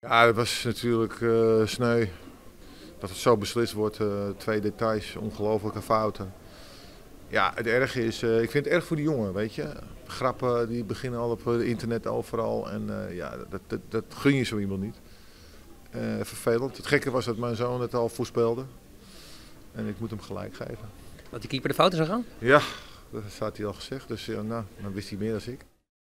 Ja, het was natuurlijk sneu dat het zo beslist wordt. Twee details, ongelofelijke fouten. Ja, het erge is, ik vind het erg voor die jongen, weet je. Grappen die beginnen al op internet overal en ja, dat gun je zo iemand niet. Vervelend. Het gekke was dat mijn zoon het al voorspelde en ik moet hem gelijk geven. Dat die keeper de fouten zou gaan? Ja, dat had hij al gezegd, dus ja, nou, dan wist hij meer dan ik.